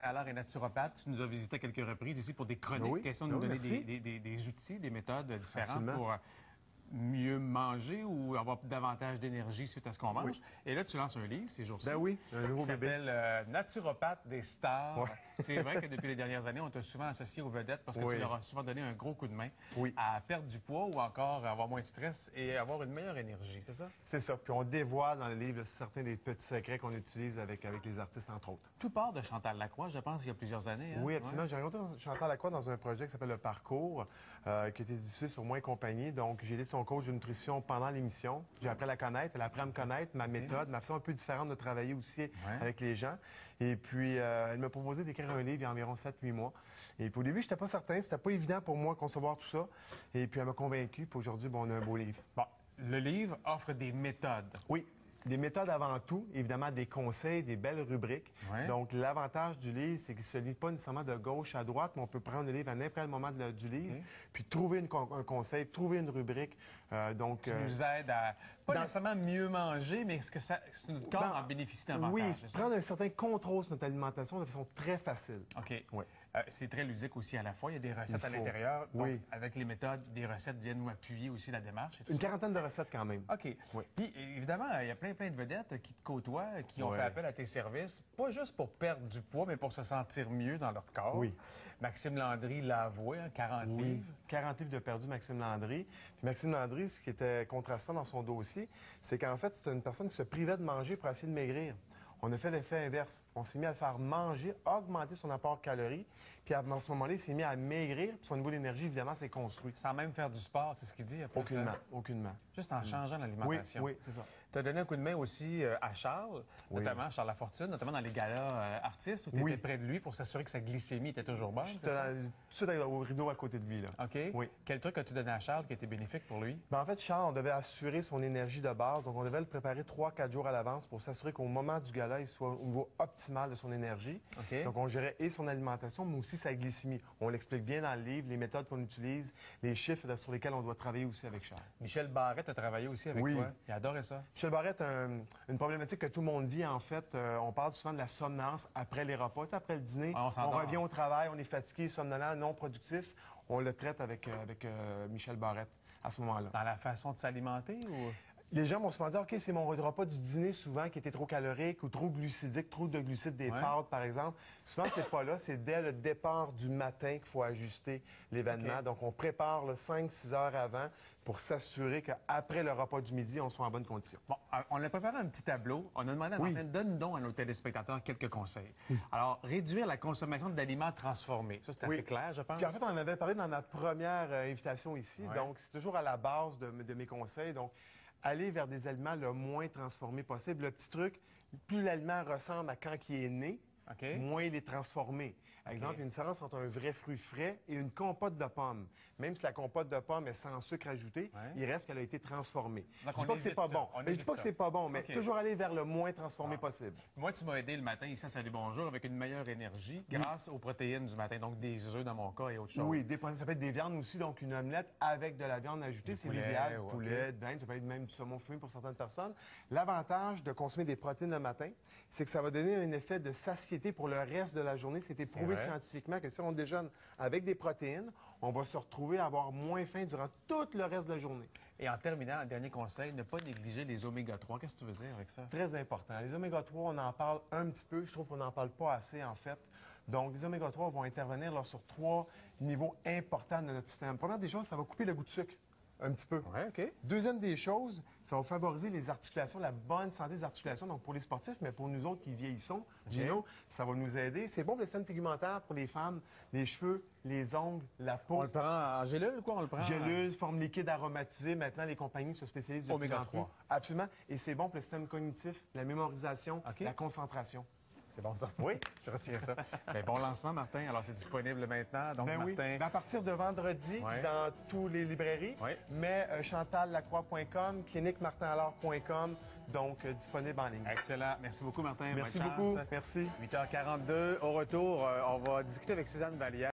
Alors, est naturopathe, tu nous as visité à quelques reprises ici pour des chroniques. Oui. Question de nous donner Merci. des outils, des méthodes différentes Absolument. pour mieux manger ou avoir davantage d'énergie suite à ce qu'on mange. Oui. Et là, tu lances un livre ces jours-ci. Ben oui, un nouveau qui bébé. s'appelle Naturopathe des stars. Ouais. C'est vrai que depuis les dernières années, on t'a souvent associé aux vedettes parce que Oui. tu leur as souvent donné un gros coup de main Oui. à perdre du poids ou encore avoir moins de stress et avoir une meilleure énergie, c'est ça? C'est ça. Puis on dévoile dans le livre certains des petits secrets qu'on utilise avec les artistes, entre autres. Tout part de Chantal Lacroix, je pense, il y a plusieurs années. Hein? Oui, absolument. J'ai rencontré Chantal Lacroix dans un projet qui s'appelle Le Parcours, qui a été diffusé sur Moi et compagnie. Donc, j'ai été son coach de nutrition pendant l'émission. J'ai appris à la connaître, elle a appris à me connaître, ma méthode, ma façon un peu différente de travailler aussi avec les gens. Et puis, elle m'a proposé d'écrire un livre il y a environ 7-8 mois. Et puis, au début, je n'étais pas certain, c'était pas évident pour moi de concevoir tout ça. Et puis, elle m'a convaincu. Puis aujourd'hui, bon, on a un beau livre. Bon, le livre offre des méthodes. Oui. Des méthodes avant tout, évidemment des conseils, des belles rubriques. Ouais. Donc, l'avantage du livre, c'est qu'il ne se lit pas nécessairement de gauche à droite, mais on peut prendre le livre à n'importe quel moment du livre, puis trouver un conseil, trouver une rubrique. Qui nous aide à, pas nécessairement mieux manger, mais est-ce que notre corps en bénéficie davantage? Oui, prendre un certain contrôle sur notre alimentation de façon très facile. OK. Oui. C'est très ludique aussi à la fois. Il y a des recettes à l'intérieur. Oui. Donc, avec les méthodes, des recettes viennent nous appuyer aussi la démarche. Et tout Une ça. quarantaine de recettes quand même. OK. Oui. Puis, évidemment, il y a plein de vedettes qui te côtoient, qui ont fait appel à tes services, pas juste pour perdre du poids, mais pour se sentir mieux dans leur corps. Oui. Maxime Landry l'a avoué, 40 livres. 40 livres de perdu, Maxime Landry. Puis Maxime Landry, ce qui était contrastant dans son dossier, c'est qu'en fait, c'est une personne qui se privait de manger pour essayer de maigrir. On a fait l'effet inverse. On s'est mis à le faire manger, augmenter son apport calories, puis dans ce moment-là, il s'est mis à maigrir, puis son niveau d'énergie, évidemment, s'est construit. Sans même faire du sport, c'est ce qu'il dit. Aucunement, aucunement. Juste en changeant l'alimentation. Oui, c'est ça. Tu as donné un coup de main aussi à Charles, notamment Charles Lafortune, notamment dans les galas artistes, où tu étais près de lui pour s'assurer que sa glycémie était toujours bonne. J'étais tout de suite au rideau à côté de lui. Là. OK. Oui. Quel truc as-tu donné à Charles qui a été bénéfique pour lui? En fait, Charles, on devait assurer son énergie de base, donc on devait le préparer 3-4 jours à l'avance pour s'assurer qu'au moment du gala, il soit au niveau optimal de son énergie. OK. Donc, on gérait et son alimentation, mais aussi sa glycémie. On l'explique bien dans le livre, les méthodes qu'on utilise, les chiffres sur lesquels on doit travailler aussi avec Charles. Michel Barrette a travaillé aussi avec toi. Il adorait ça. Michel Barrette, une problématique que tout le monde vit, en fait. On parle souvent de la somnolence après les repas. Tu sais, après le dîner, on revient au travail, on est fatigué, somnolent, non productif. On le traite avec Michel Barrette à ce moment-là. Dans la façon de s'alimenter ou... Les gens vont souvent dire, OK, c'est mon repas du dîner souvent qui était trop calorique ou trop glucidique, trop de glucides des pâtes, par exemple. Souvent, c'est pas là. C'est dès le départ du matin qu'il faut ajuster l'événement. OK. Donc, on prépare 5-6 heures avant pour s'assurer qu'après le repas du midi, on soit en bonne condition. Bon, on a préparé un petit tableau. On a demandé à Martin, donne donc à nos téléspectateurs quelques conseils. Alors, réduire la consommation d'aliments transformés. Ça, c'est assez clair, je pense. Puis en fait, on en avait parlé dans ma première invitation ici. Donc, c'est toujours à la base de mes conseils. Donc, aller vers des aliments le moins transformés possible. Le petit truc, plus l'aliment ressemble à quand il est né, moins il est transformé. Par exemple, il y a une différence entre un vrai fruit frais et une compote de pommes. Même si la compote de pommes est sans sucre ajouté, il reste qu'elle a été transformée. Donc, je dis pas que c'est pas bon. Je dis pas que c'est pas bon, mais toujours aller vers le moins transformé possible. Moi, tu m'as aidé le matin, ici à Salut Bonjour, avec une meilleure énergie grâce aux protéines du matin, donc des œufs dans mon cas et autre chose. Oui, ça peut être des viandes aussi, donc une omelette avec de la viande ajoutée, c'est l'idéal. Poulet, dinde, ça peut être même du saumon fumé pour certaines personnes. L'avantage de consommer des protéines le matin, c'est que ça va donner un effet de satiété pour le reste de la journée. C'est prouvé scientifiquement que si on déjeune avec des protéines, on va se retrouver à avoir moins faim durant tout le reste de la journée. Et en terminant, un dernier conseil, ne pas négliger les oméga 3. Qu'est-ce que tu veux dire avec ça? Très important. Les oméga 3, on en parle un petit peu. Je trouve qu'on n'en parle pas assez, en fait. Donc, les oméga 3 vont intervenir là, sur 3 niveaux importants de notre système. Première des choses, ça va couper le goût de sucre. Un petit peu. Deuxième des choses, ça va favoriser les articulations, la bonne santé des articulations, donc pour les sportifs, mais pour nous autres qui vieillissons, Gino, ça va nous aider. C'est bon pour le système tegumentaire, pour les femmes, les cheveux, les ongles, la peau. On le prend en gélule, quoi? On le prend gélule, forme liquide aromatisée. Maintenant, les compagnies se spécialisent de plus en plus. Absolument. Et c'est bon pour le système cognitif, la mémorisation, la concentration. C'est bon ça? Oui. Je retiens ça. Bien, bon lancement, Martin. Alors, c'est disponible maintenant. Donc, Martin... À partir de vendredi, dans toutes les librairies, mais chantallacroix.com, cliniquemartinalard.com, donc disponible en ligne. Excellent. Merci beaucoup, Martin. Merci beaucoup. Merci. 8h42. Au retour, on va discuter avec Suzanne Vallière.